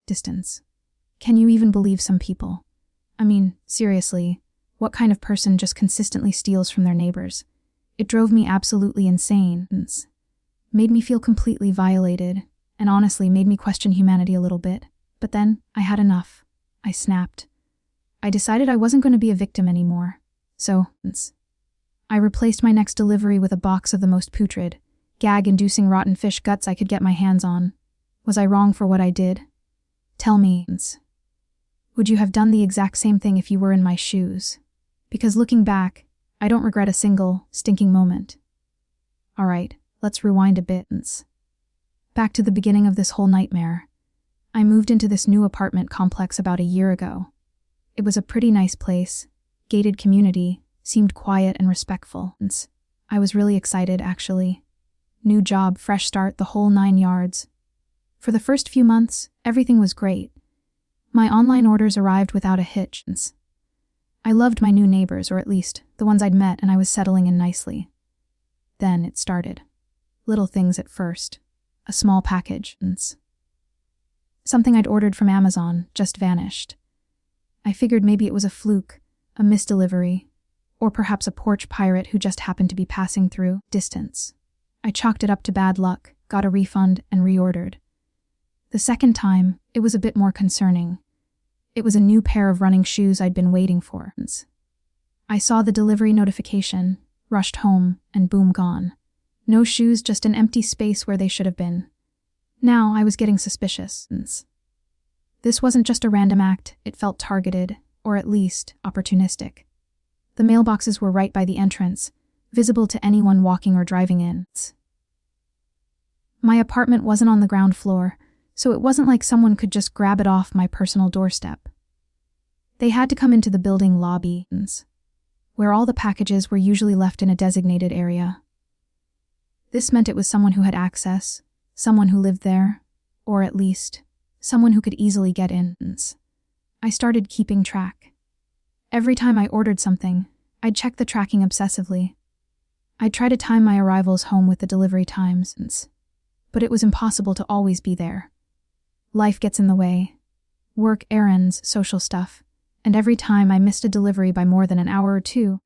distance. Can you even believe some people? I mean, seriously, what kind of person just consistently steals from their neighbors? It drove me absolutely insane. Made me feel completely violated, and honestly made me question humanity a little bit. But then, I had enough. I snapped. I decided I wasn't going to be a victim anymore. So, I replaced my next delivery with a box of the most putrid, gag-inducing rotten fish guts I could get my hands on. Was I wrong for what I did? Tell me, would you have done the exact same thing if you were in my shoes? Because looking back, I don't regret a single, stinking moment. Alright, let's rewind a bit. Back to the beginning of this whole nightmare. I moved into this new apartment complex about a year ago. It was a pretty nice place, gated community, seemed quiet and respectful. I was really excited, actually. New job, fresh start, the whole 9 yards. For the first few months, everything was great. My online orders arrived without a hitch. I loved my new neighbors, or at least the ones I'd met, and I was settling in nicely. Then it started. Little things at first. A small package. Something I'd ordered from Amazon just vanished. I figured maybe it was a fluke, a misdelivery, or perhaps a porch pirate who just happened to be passing through. Distance. I chalked it up to bad luck, got a refund, and reordered. The second time, it was a bit more concerning. It was a new pair of running shoes I'd been waiting for. I saw the delivery notification, rushed home, and boom, gone. No shoes, just an empty space where they should have been. Now I was getting suspicious. This wasn't just a random act, it felt targeted, or at least opportunistic. The mailboxes were right by the entrance, visible to anyone walking or driving in. My apartment wasn't on the ground floor, so it wasn't like someone could just grab it off my personal doorstep. They had to come into the building lobby, where all the packages were usually left in a designated area. This meant it was someone who had access, someone who lived there, or at least, someone who could easily get in. I started keeping track. Every time I ordered something, I'd check the tracking obsessively. I'd try to time my arrivals home with the delivery times, but it was impossible to always be there. Life gets in the way. Work, errands, social stuff, and every time I missed a delivery by more than an hour or two,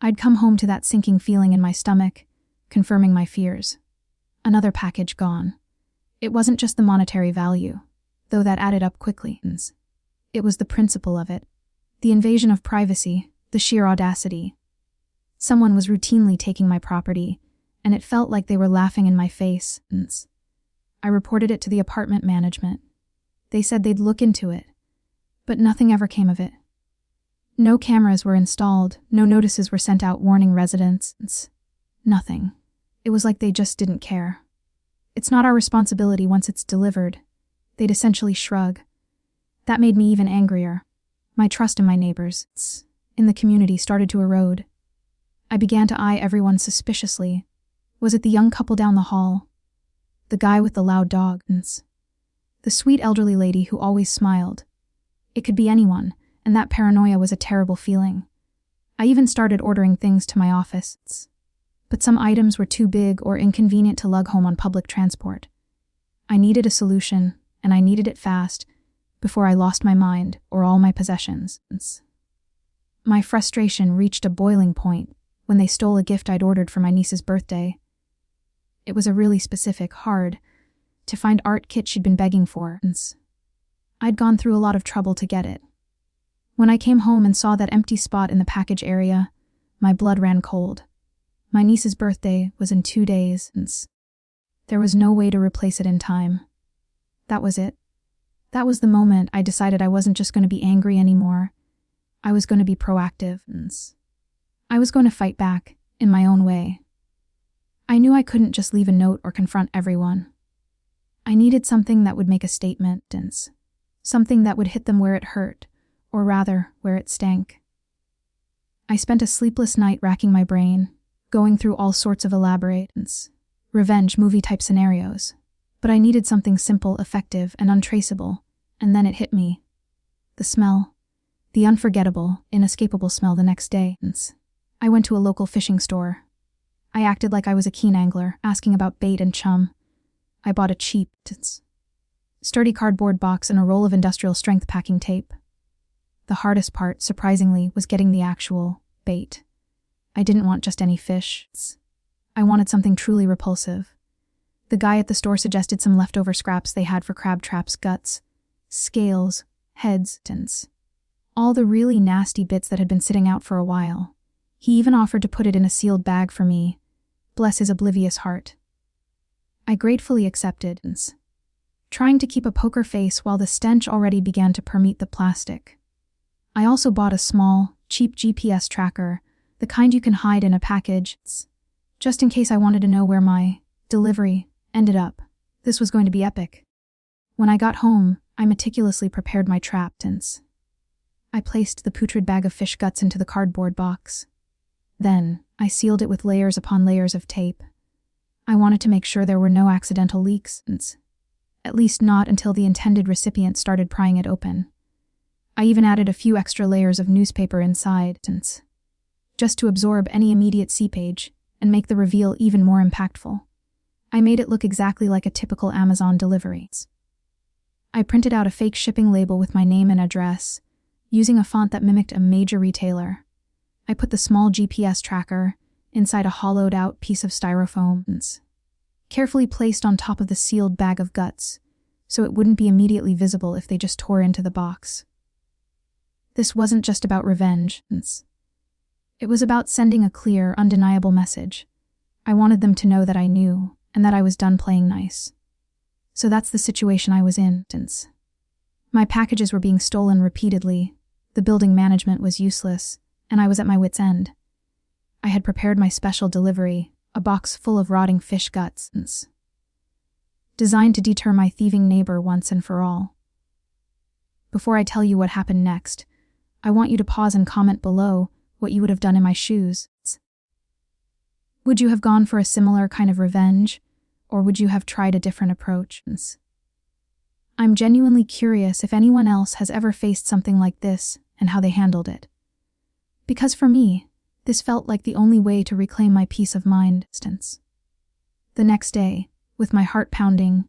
I'd come home to that sinking feeling in my stomach, confirming my fears. Another package gone. It wasn't just the monetary value, though that added up quickly. It was the principle of it. The invasion of privacy, the sheer audacity. Someone was routinely taking my property, and it felt like they were laughing in my face. I reported it to the apartment management. They said they'd look into it, but nothing ever came of it. No cameras were installed, no notices were sent out warning residents. Nothing. It was like they just didn't care. It's not our responsibility once it's delivered. They'd essentially shrug. That made me even angrier. My trust in my neighbors, in the community, started to erode. I began to eye everyone suspiciously. Was it the young couple down the hall? The guy with the loud dog? The sweet elderly lady who always smiled? It could be anyone, and that paranoia was a terrible feeling. I even started ordering things to my office. But some items were too big or inconvenient to lug home on public transport. I needed a solution, and I needed it fast, before I lost my mind or all my possessions. My frustration reached a boiling point when they stole a gift I'd ordered for my niece's birthday. It was a really specific, hard-to-find art kit she'd been begging for. I'd gone through a lot of trouble to get it. When I came home and saw that empty spot in the package area, my blood ran cold. My niece's birthday was in 2 days, and there was no way to replace it in time. That was it. That was the moment I decided I wasn't just going to be angry anymore. I was going to be proactive. I was going to fight back, in my own way. I knew I couldn't just leave a note or confront everyone. I needed something that would make a statement, something that would hit them where it hurt, or rather, where it stank. I spent a sleepless night racking my brain, going through all sorts of elaborate, revenge movie-type scenarios. But I needed something simple, effective, and untraceable, and then it hit me. The smell. The unforgettable, inescapable smell the next day. I went to a local fishing store. I acted like I was a keen angler, asking about bait and chum. I bought a cheap, sturdy cardboard box and a roll of industrial-strength packing tape. The hardest part, surprisingly, was getting the actual bait. I didn't want just any fish. I wanted something truly repulsive. The guy at the store suggested some leftover scraps they had for crab traps, guts, scales, heads, and all the really nasty bits that had been sitting out for a while. He even offered to put it in a sealed bag for me. Bless his oblivious heart. I gratefully accepted, trying to keep a poker face while the stench already began to permeate the plastic. I also bought a small, cheap GPS tracker, the kind you can hide in a package, just in case I wanted to know where my delivery ended up. This was going to be epic. When I got home, I meticulously prepared my trap. I placed the putrid bag of fish guts into the cardboard box. Then, I sealed it with layers upon layers of tape. I wanted to make sure there were no accidental leaks, at least not until the intended recipient started prying it open. I even added a few extra layers of newspaper inside, just to absorb any immediate seepage and make the reveal even more impactful. I made it look exactly like a typical Amazon delivery. I printed out a fake shipping label with my name and address, using a font that mimicked a major retailer. I put the small GPS tracker inside a hollowed-out piece of styrofoam, carefully placed on top of the sealed bag of guts, so it wouldn't be immediately visible if they just tore into the box. This wasn't just about revenge. It was about sending a clear, undeniable message. I wanted them to know that I knew, and that I was done playing nice. So that's the situation I was in. My packages were being stolen repeatedly, the building management was useless, and I was at my wit's end. I had prepared my special delivery, a box full of rotting fish guts, designed to deter my thieving neighbor once and for all. Before I tell you what happened next, I want you to pause and comment below what you would have done in my shoes. Would you have gone for a similar kind of revenge, or would you have tried a different approach? I'm genuinely curious if anyone else has ever faced something like this and how they handled it. Because for me, this felt like the only way to reclaim my peace of mind. The next day, with my heart pounding,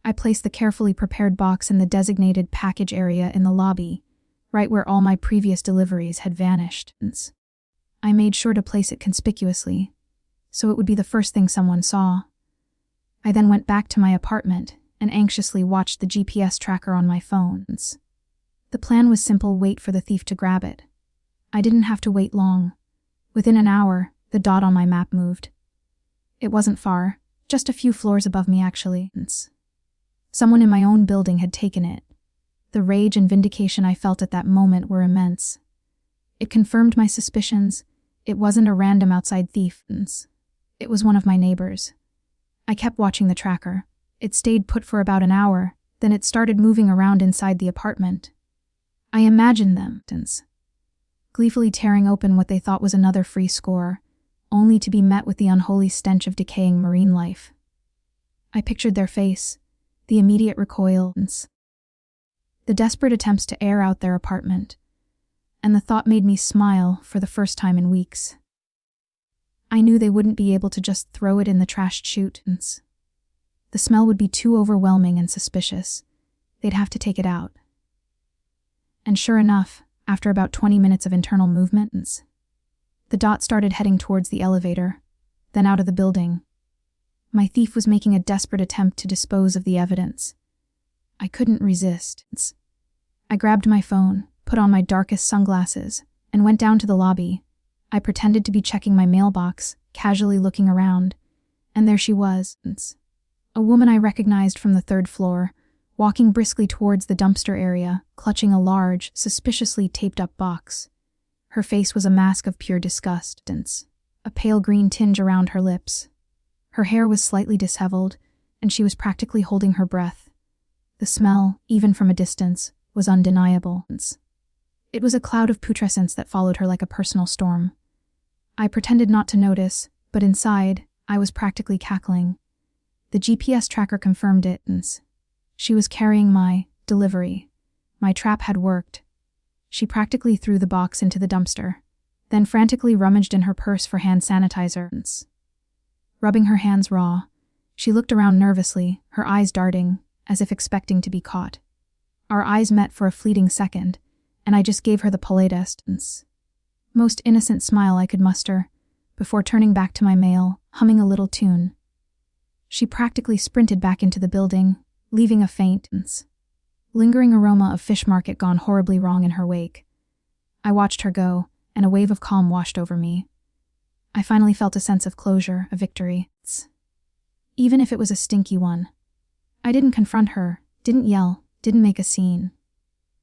I placed the carefully prepared box in the designated package area in the lobby, right where all my previous deliveries had vanished. I made sure to place it conspicuously, so it would be the first thing someone saw. I then went back to my apartment and anxiously watched the GPS tracker on my phone. The plan was simple: wait for the thief to grab it. I didn't have to wait long. Within an hour, the dot on my map moved. It wasn't far, just a few floors above me actually. Someone in my own building had taken it. The rage and vindication I felt at that moment were immense. It confirmed my suspicions. It wasn't a random outside thief. It was one of my neighbors. I kept watching the tracker. It stayed put for about an hour, then it started moving around inside the apartment. I imagined them, gleefully tearing open what they thought was another free score, only to be met with the unholy stench of decaying marine life. I pictured their face, the immediate recoil, the desperate attempts to air out their apartment, and the thought made me smile for the first time in weeks. I knew they wouldn't be able to just throw it in the trashed chute. The smell would be too overwhelming and suspicious. They'd have to take it out. And sure enough, after about 20 minutes of internal movement, the dot started heading towards the elevator, then out of the building. My thief was making a desperate attempt to dispose of the evidence. I couldn't resist. I grabbed my phone, put on my darkest sunglasses, and went down to the lobby. I pretended to be checking my mailbox, casually looking around, and there she was, a woman I recognized from the third floor, walking briskly towards the dumpster area, clutching a large, suspiciously taped-up box. Her face was a mask of pure disgust, a pale green tinge around her lips. Her hair was slightly disheveled, and she was practically holding her breath. The smell, even from a distance, was undeniable. It was a cloud of putrescence that followed her like a personal storm. I pretended not to notice, but inside, I was practically cackling. The GPS tracker confirmed it. She was carrying my delivery. My trap had worked. She practically threw the box into the dumpster, then frantically rummaged in her purse for hand sanitizer. Rubbing her hands raw, she looked around nervously, her eyes darting, as if expecting to be caught. Our eyes met for a fleeting second, and I just gave her the politest, most innocent smile I could muster, before turning back to my mail, humming a little tune. She practically sprinted back into the building, leaving a faint, lingering aroma of fish market gone horribly wrong in her wake. I watched her go, and a wave of calm washed over me. I finally felt a sense of closure, a victory. Even if it was a stinky one. I didn't confront her, didn't yell, didn't make a scene.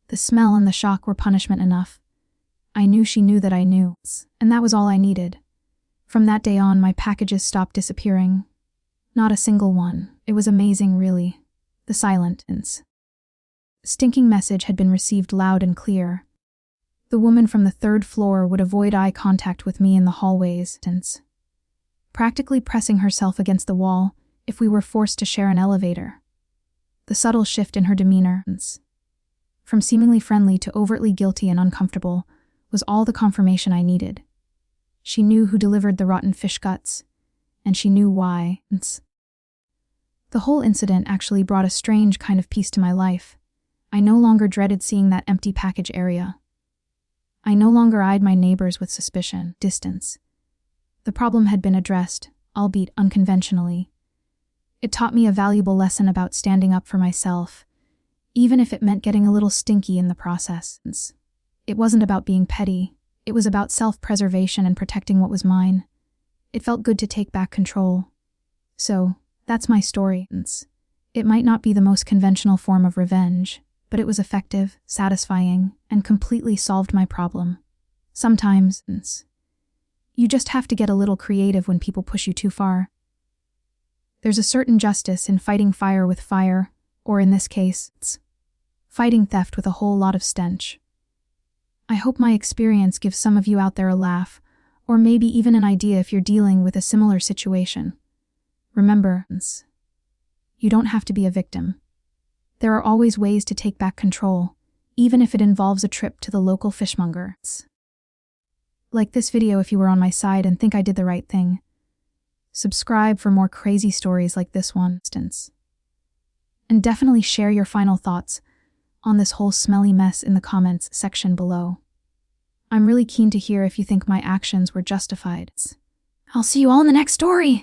The smell and the shock were punishment enough. I knew she knew that I knew, and that was all I needed. From that day on, my packages stopped disappearing. Not a single one. It was amazing, really. The silence. Stinking message had been received loud and clear. The woman from the 3rd floor would avoid eye contact with me in the hallways, practically pressing herself against the wall if we were forced to share an elevator. The subtle shift in her demeanor, from seemingly friendly to overtly guilty and uncomfortable, was all the confirmation I needed. She knew who delivered the rotten fish guts, and she knew why. The whole incident actually brought a strange kind of peace to my life. I no longer dreaded seeing that empty package area. I no longer eyed my neighbors with suspicion, distance. The problem had been addressed, albeit unconventionally. It taught me a valuable lesson about standing up for myself, even if it meant getting a little stinky in the process. It wasn't about being petty. It was about self-preservation and protecting what was mine. It felt good to take back control. So, that's my story. It might not be the most conventional form of revenge, but it was effective, satisfying, and completely solved my problem. Sometimes, you just have to get a little creative when people push you too far. There's a certain justice in fighting fire with fire, or in this case, fighting theft with a whole lot of stench. I hope my experience gives some of you out there a laugh, or maybe even an idea if you're dealing with a similar situation. Remember, you don't have to be a victim. There are always ways to take back control, even if it involves a trip to the local fishmonger. Like this video if you were on my side and think I did the right thing. Subscribe for more crazy stories like this one. And definitely share your final thoughts on this whole smelly mess in the comments section below. I'm really keen to hear if you think my actions were justified. I'll see you all in the next story!